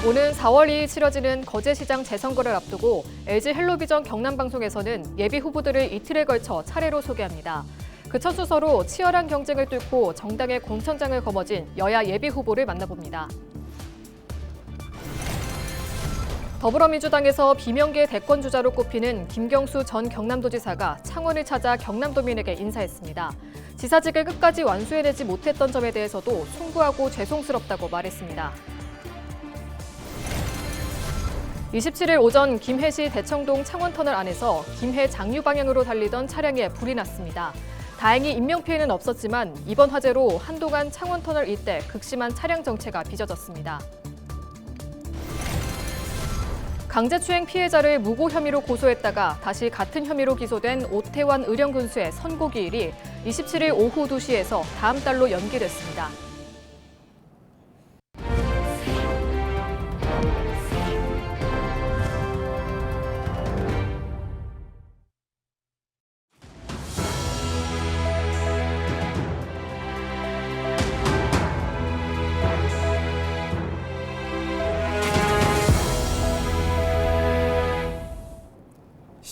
오는 4월 2일 치러지는 거제시장 재선거를 앞두고 LG 헬로비전 경남방송에서는 예비 후보들을 이틀에 걸쳐 차례로 소개합니다. 그 첫 순서로 치열한 경쟁을 뚫고 정당의 공천장을 거머쥔 여야 예비 후보를 만나봅니다. 더불어민주당에서 비명계 대권 주자로 꼽히는 김경수 전 경남도지사가 창원을 찾아 경남도민에게 인사했습니다. 지사직을 끝까지 완수해내지 못했던 점에 대해서도 송구하고 죄송스럽다고 말했습니다. 27일 오전 김해시 대청동 창원터널 안에서 김해 장유 방향으로 달리던 차량에 불이 났습니다. 다행히 인명피해는 없었지만 이번 화재로 한동안 창원터널 일대 극심한 차량 정체가 빚어졌습니다. 강제추행 피해자를 무고 혐의로 고소했다가 다시 같은 혐의로 기소된 오태환 의령군수의 선고기일이 27일 오후 2시에서 다음 달로 연기됐습니다.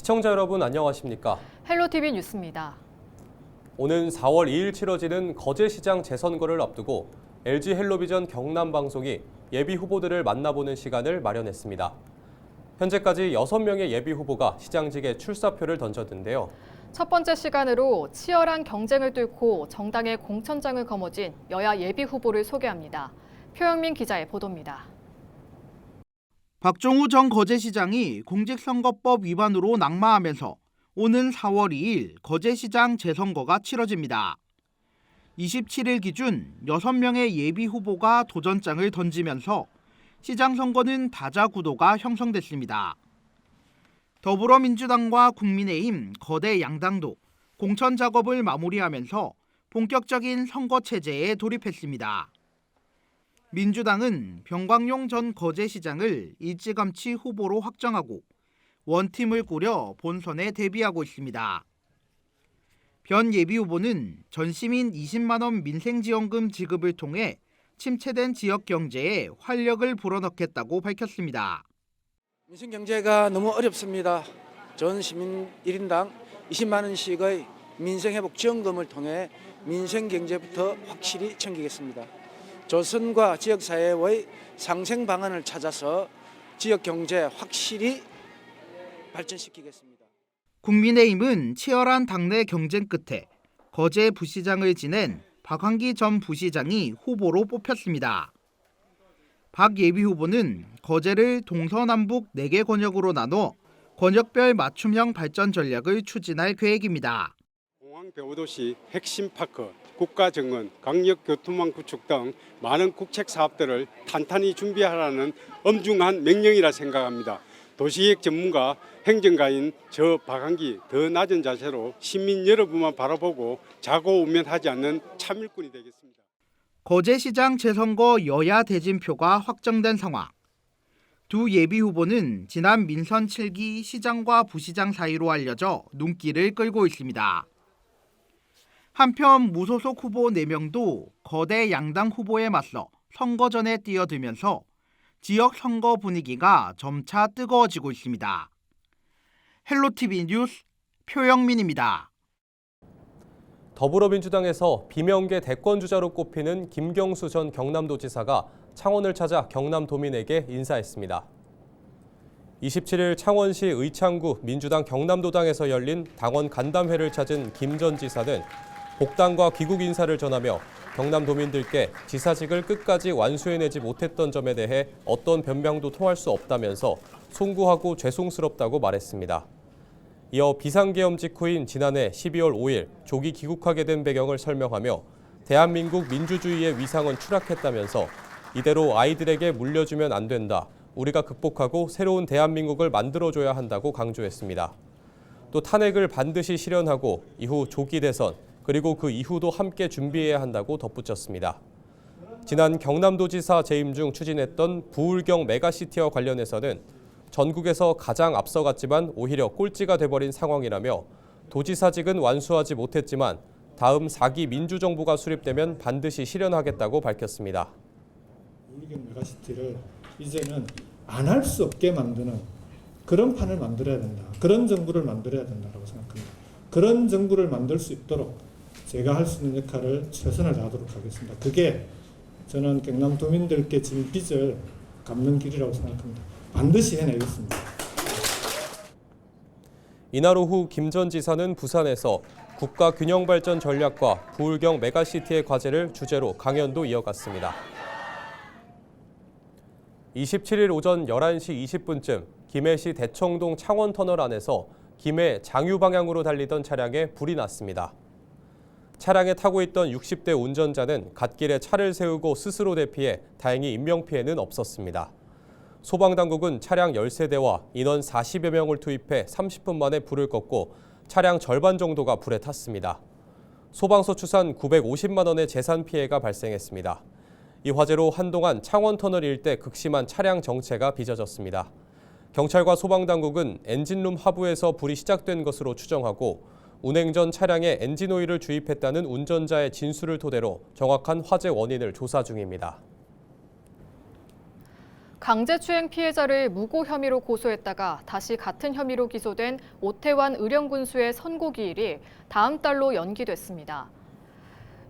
시청자 여러분 안녕하십니까? 헬로티비 뉴스입니다. 오는 4월 2일 치러지는 거제시장 재선거를 앞두고 LG 헬로비전 경남방송이 예비 후보들을 만나보는 시간을 마련했습니다. 현재까지 6명의 예비 후보가 시장직에 출사표를 던졌는데요. 첫 번째 시간으로 치열한 경쟁을 뚫고 정당의 공천장을 거머쥔 여야 예비 후보를 소개합니다. 표영민 기자의 보도입니다. 박종우 전 거제시장이 공직선거법 위반으로 낙마하면서 오는 4월 2일 거제시장 재선거가 치러집니다. 27일 기준 6명의 예비 후보가 도전장을 던지면서 시장 선거는 다자 구도가 형성됐습니다. 더불어민주당과 국민의힘 거대 양당도 공천 작업을 마무리하면서 본격적인 선거 체제에 돌입했습니다. 민주당은 병광용 전 거제시장을 일찌감치 후보로 확정하고 원팀을 꾸려 본선에 대비하고 있습니다. 변 예비 후보는 전시민 20만 원 민생지원금 지급을 통해 침체된 지역 경제에 활력을 불어넣겠다고 밝혔습니다. 민생 경제가 너무 어렵습니다. 전 시민 1인당 20만 원씩의 민생회복 지원금을 통해 민생 경제부터 확실히 챙기겠습니다. 조선과 지역사회의 상생 방안을 찾아서 지역 경제 확실히 발전시키겠습니다. 국민의힘은 치열한 당내 경쟁 끝에 거제 부시장을 지낸 박환기 전 부시장이 후보로 뽑혔습니다. 박 예비 후보는 거제를 동서남북 4개 권역으로 나눠 권역별 맞춤형 발전 전략을 추진할 계획입니다. 공항 배후도시 핵심 파크, 국가정원, 강력교통망 구축 등 많은 국책 사업들을 탄탄히 준비하라는 엄중한 명령이라 생각합니다. 도시계획 전문가, 행정가인 저 박한기 더 낮은 자세로 시민 여러분만 바라보고 자고우면하지 않는 참일꾼이 되겠습니다. 거제시장 재선거 여야 대진표가 확정된 상황. 두 예비 후보는 지난 민선 7기 시장과 부시장 사이로 알려져 눈길을 끌고 있습니다. 한편 무소속 후보 4명도 거대 양당 후보에 맞서 선거전에 뛰어들면서 지역 선거 분위기가 점차 뜨거워지고 있습니다. 헬로티비 뉴스 표영민입니다. 더불어민주당에서 비명계 대권 주자로 꼽히는 김경수 전 경남도지사가 창원을 찾아 경남도민에게 인사했습니다. 27일 창원시 의창구 민주당 경남도당에서 열린 당원 간담회를 찾은 김 전 지사는 복당과 귀국 인사를 전하며 경남도민들께 지사직을 끝까지 완수해내지 못했던 점에 대해 어떤 변명도 통할 수 없다면서 송구하고 죄송스럽다고 말했습니다. 이어 비상계엄 직후인 지난해 12월 5일 조기 귀국하게 된 배경을 설명하며 대한민국 민주주의의 위상은 추락했다면서 이대로 아이들에게 물려주면 안 된다. 우리가 극복하고 새로운 대한민국을 만들어줘야 한다고 강조했습니다. 또 탄핵을 반드시 실현하고 이후 조기 대선 그리고 그 이후도 함께 준비해야 한다고 덧붙였습니다. 지난 경남도지사 재임 중 추진했던 부울경 메가시티와 관련해서는 전국에서 가장 앞서갔지만 오히려 꼴찌가 돼버린 상황이라며 도지사직은 완수하지 못했지만 다음 4기 민주정부가 수립되면 반드시 실현하겠다고 밝혔습니다. 우리경 메가시티를 이제는 안 할 수 없게 만드는 그런 판을 만들어야 된다. 그런 정부를 만들어야 된다고 생각합니다. 그런 정부를 만들 수 있도록 제가 할 수 있는 역할을 최선을 다하도록 하겠습니다. 그게 저는 경남도민들께 진 빚을 갚는 길이라고 생각합니다. 반드시 해내겠습니다. 이날 오후 김 전 지사는 부산에서 국가균형발전 전략과 부울경 메가시티의 과제를 주제로 강연도 이어갔습니다. 27일 오전 11시 20분쯤 김해시 대청동 창원터널 안에서 김해 장유 방향으로 달리던 차량에 불이 났습니다. 차량에 타고 있던 60대 운전자는 갓길에 차를 세우고 스스로 대피해 다행히 인명피해는 없었습니다. 소방당국은 차량 13대와 인원 40여 명을 투입해 30분 만에 불을 껐고 차량 절반 정도가 불에 탔습니다. 소방서 추산 950만 원의 재산 피해가 발생했습니다. 이 화재로 한동안 창원터널 일대 극심한 차량 정체가 빚어졌습니다. 경찰과 소방당국은 엔진룸 하부에서 불이 시작된 것으로 추정하고 운행 전 차량에 엔진오일을 주입했다는 운전자의 진술을 토대로 정확한 화재 원인을 조사 중입니다. 강제추행 피해자를 무고 혐의로 고소했다가 다시 같은 혐의로 기소된 오태환 의령군수의 선고기일이 다음 달로 연기됐습니다.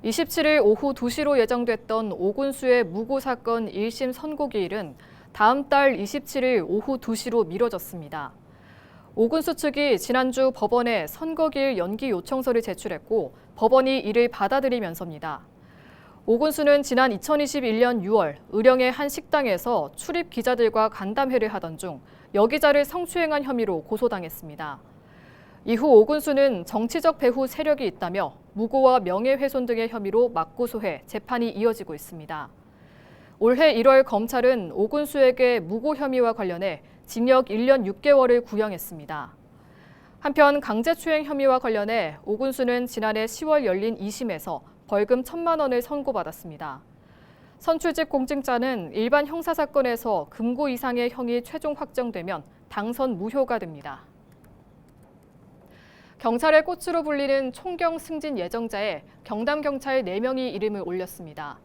27일 오후 2시로 예정됐던 오 군수의 무고 사건 1심 선고기일은 다음 달 27일 오후 2시로 미뤄졌습니다. 오 군수 측이 지난주 법원에 선고기일 연기 요청서를 제출했고 법원이 이를 받아들이면서입니다. 오 군수는 지난 2021년 6월 의령의 한 식당에서 출입 기자들과 간담회를 하던 중 여기자를 성추행한 혐의로 고소당했습니다. 이후 오 군수는 정치적 배후 세력이 있다며 무고와 명예훼손 등의 혐의로 맞고소해 재판이 이어지고 있습니다. 올해 1월 검찰은 오 군수에게 무고 혐의와 관련해 징역 1년 6개월을 구형했습니다. 한편 강제추행 혐의와 관련해 오 군수는 지난해 10월 열린 2심에서 벌금 1,000만 원을 선고받았습니다. 선출직 공직자는 일반 형사사건에서 금고 이상의 형이 최종 확정되면 당선 무효가 됩니다. 경찰의 꽃으로 불리는 총경 승진 예정자에 경남경찰 4명이 이름을 올렸습니다.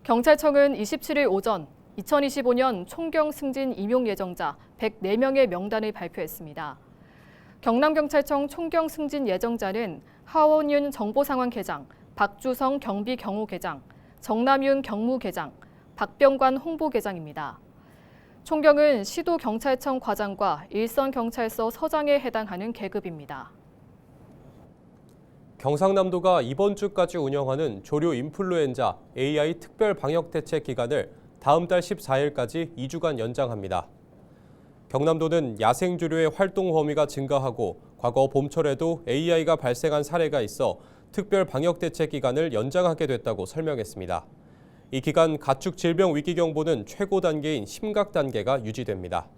경찰청은 27일 오전 2025년 총경 승진 임용 예정자 104명의 명단을 발표했습니다. 경남경찰청 총경 승진 예정자는 하원윤 정보상황계장, 박주성 경비경호계장, 정남윤 경무계장, 박병관 홍보계장입니다. 총경은 시도경찰청 과장과 일선경찰서 서장에 해당하는 계급입니다. 경상남도가 이번 주까지 운영하는 조류 인플루엔자 AI 특별 방역 대책 기간을 다음 달 14일까지 2주간 연장합니다. 경남도는 야생조류의 활동 범위가 증가하고 과거 봄철에도 AI가 발생한 사례가 있어 특별 방역 대책 기간을 연장하게 됐다고 설명했습니다. 이 기간 가축 질병 위기 경보는 최고 단계인 심각 단계가 유지됩니다.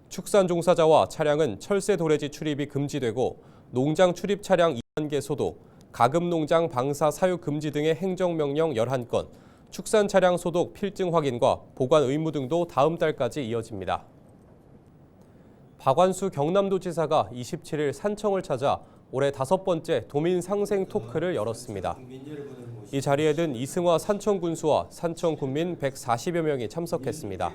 축산 종사자와 차량은 철새 도래지 출입이 금지되고 농장 출입 차량 2단계 소독, 가금 농장 방사 사육 금지 등의 행정명령 11건, 축산 차량 소독 필증 확인과 보관 의무 등도 다음 달까지 이어집니다. 박완수 경남도지사가 27일 산청을 찾아 올해 5번째 도민 상생 토크를 열었습니다. 이 자리에는 이승화 산청군수와 산청군민 140여 명이 참석했습니다.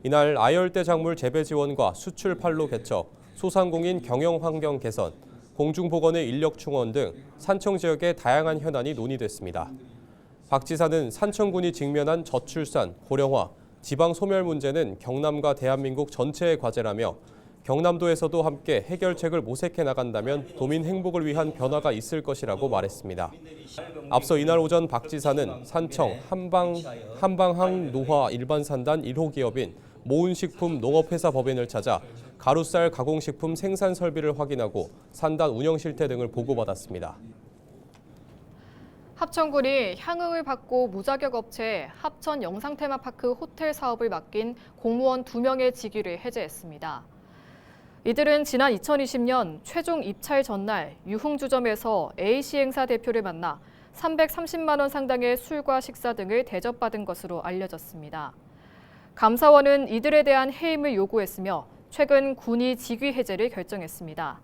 이날 아열대 작물 재배 지원과 수출 판로 개척, 소상공인 경영 환경 개선, 공중보건의 인력 충원 등 산청 지역의 다양한 현안이 논의됐습니다. 박 지사는 산청군이 직면한 저출산, 고령화, 지방 소멸 문제는 경남과 대한민국 전체의 과제라며 경남도에서도 함께 해결책을 모색해 나간다면 도민 행복을 위한 변화가 있을 것이라고 말했습니다. 앞서 이날 오전 박 지사는 산청 한방항 노화 일반산단 1호 기업인 모은식품 농업회사 법인을 찾아 가루쌀 가공식품 생산 설비를 확인하고 산단 운영 실태 등을 보고받았습니다. 합천군이 향응을 받고 무자격 업체에 합천 영상테마파크 호텔 사업을 맡긴 공무원 2명의 직위를 해제했습니다. 이들은 지난 2020년 최종 입찰 전날 유흥주점에서 A시행사 대표를 만나 330만 원 상당의 술과 식사 등을 대접받은 것으로 알려졌습니다. 감사원은 이들에 대한 해임을 요구했으며 최근 군이 직위 해제를 결정했습니다.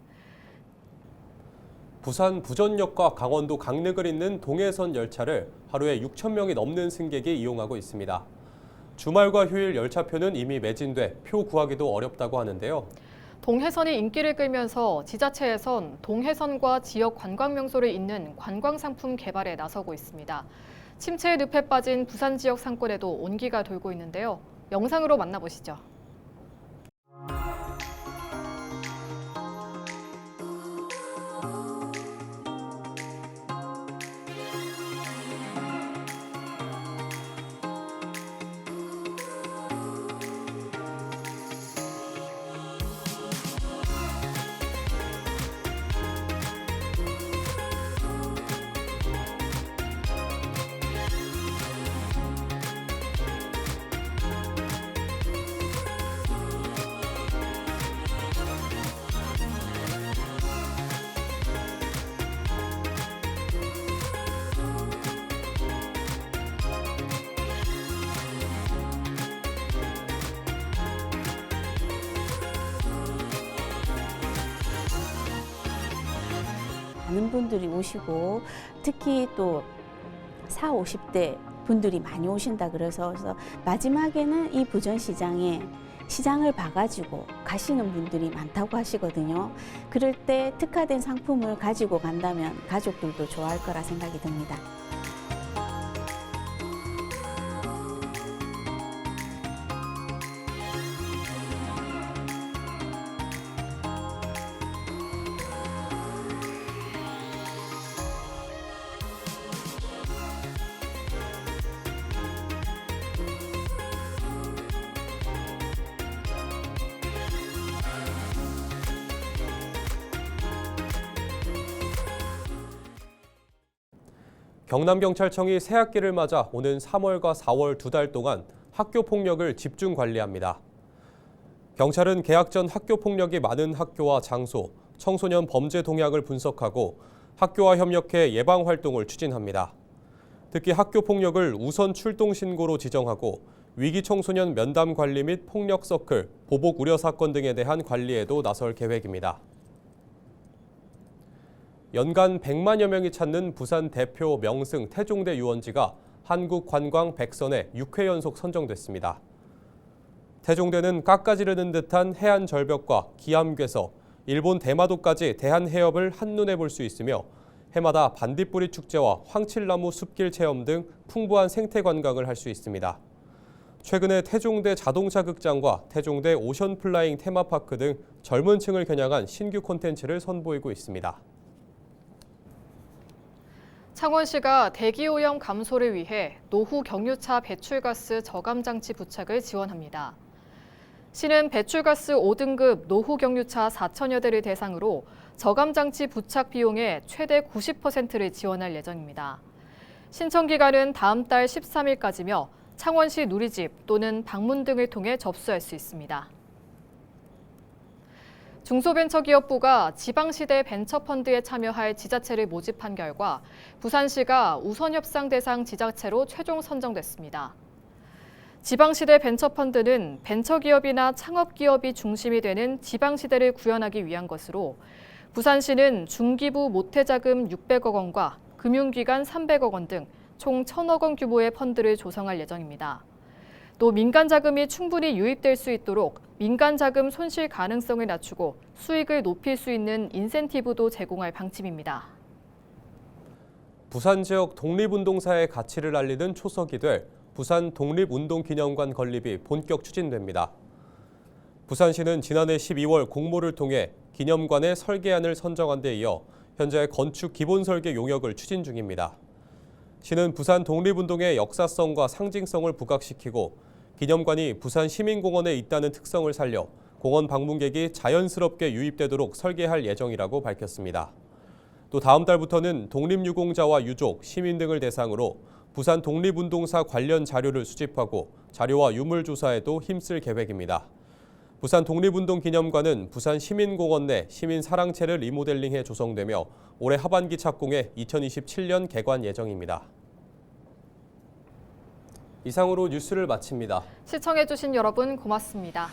부산 부전역과 강원도 강릉을 잇는 동해선 열차를 하루에 6천 명이 넘는 승객이 이용하고 있습니다. 주말과 휴일 열차표는 이미 매진돼 표 구하기도 어렵다고 하는데요. 동해선이 인기를 끌면서 지자체에선 동해선과 지역 관광 명소를 잇는 관광 상품 개발에 나서고 있습니다. 침체의 늪에 빠진 부산 지역 상권에도 온기가 돌고 있는데요. 영상으로 만나보시죠. 많은 분들이 오시고 특히 또 40, 50대 분들이 많이 오신다 그래서 마지막에는 이 부전시장에 시장을 봐가지고 가시는 분들이 많다고 하시거든요. 그럴 때 특화된 상품을 가지고 간다면 가족들도 좋아할 거라 생각이 듭니다. 경남경찰청이 새학기를 맞아 오는 3월과 4월 2달 동안 학교 폭력을 집중 관리합니다. 경찰은 개학 전 학교 폭력이 많은 학교와 장소, 청소년 범죄 동향을 분석하고 학교와 협력해 예방 활동을 추진합니다. 특히 학교 폭력을 우선 출동 신고로 지정하고 위기 청소년 면담 관리 및 폭력 서클, 보복 우려 사건 등에 대한 관리에도 나설 계획입니다. 연간 100만여 명이 찾는 부산 대표 명승 태종대 유원지가 한국관광 100선에 6회 연속 선정됐습니다. 태종대는 깎아지르는 듯한 해안 절벽과 기암괴서, 일본 대마도까지 대한해협을 한눈에 볼 수 있으며 해마다 반딧불이 축제와 황칠나무 숲길 체험 등 풍부한 생태 관광을 할 수 있습니다. 최근에 태종대 자동차 극장과 태종대 오션 플라잉 테마파크 등 젊은 층을 겨냥한 신규 콘텐츠를 선보이고 있습니다. 창원시가 대기오염 감소를 위해 노후 경유차 배출가스 저감장치 부착을 지원합니다. 시는 배출가스 5등급 노후 경유차 4천여 대를 대상으로 저감장치 부착 비용의 최대 90%를 지원할 예정입니다. 신청 기간은 다음 달 13일까지며 창원시 누리집 또는 방문 등을 통해 접수할 수 있습니다. 중소벤처기업부가 지방시대 벤처펀드에 참여할 지자체를 모집한 결과 부산시가 우선협상 대상 지자체로 최종 선정됐습니다. 지방시대 벤처펀드는 벤처기업이나 창업기업이 중심이 되는 지방시대를 구현하기 위한 것으로 부산시는 중기부 모태자금 600억 원과 금융기관 300억 원 등 총 1,000억 원 규모의 펀드를 조성할 예정입니다. 또 민간 자금이 충분히 유입될 수 있도록 민간 자금 손실 가능성을 낮추고 수익을 높일 수 있는 인센티브도 제공할 방침입니다. 부산 지역 독립운동사의 가치를 알리는 초석이 될 부산 독립운동기념관 건립이 본격 추진됩니다. 부산시는 지난해 12월 공모를 통해 기념관의 설계안을 선정한 데 이어 현재 건축 기본 설계 용역을 추진 중입니다. 시는 부산 독립운동의 역사성과 상징성을 부각시키고 기념관이 부산 시민공원에 있다는 특성을 살려 공원 방문객이 자연스럽게 유입되도록 설계할 예정이라고 밝혔습니다. 또 다음 달부터는 독립유공자와 유족, 시민 등을 대상으로 부산 독립운동사 관련 자료를 수집하고 자료와 유물 조사에도 힘쓸 계획입니다. 부산 독립운동기념관은 부산 시민공원 내 시민사랑채를 리모델링해 조성되며 올해 하반기 착공해 2027년 개관 예정입니다. 이상으로 뉴스를 마칩니다. 시청해주신 여러분 고맙습니다.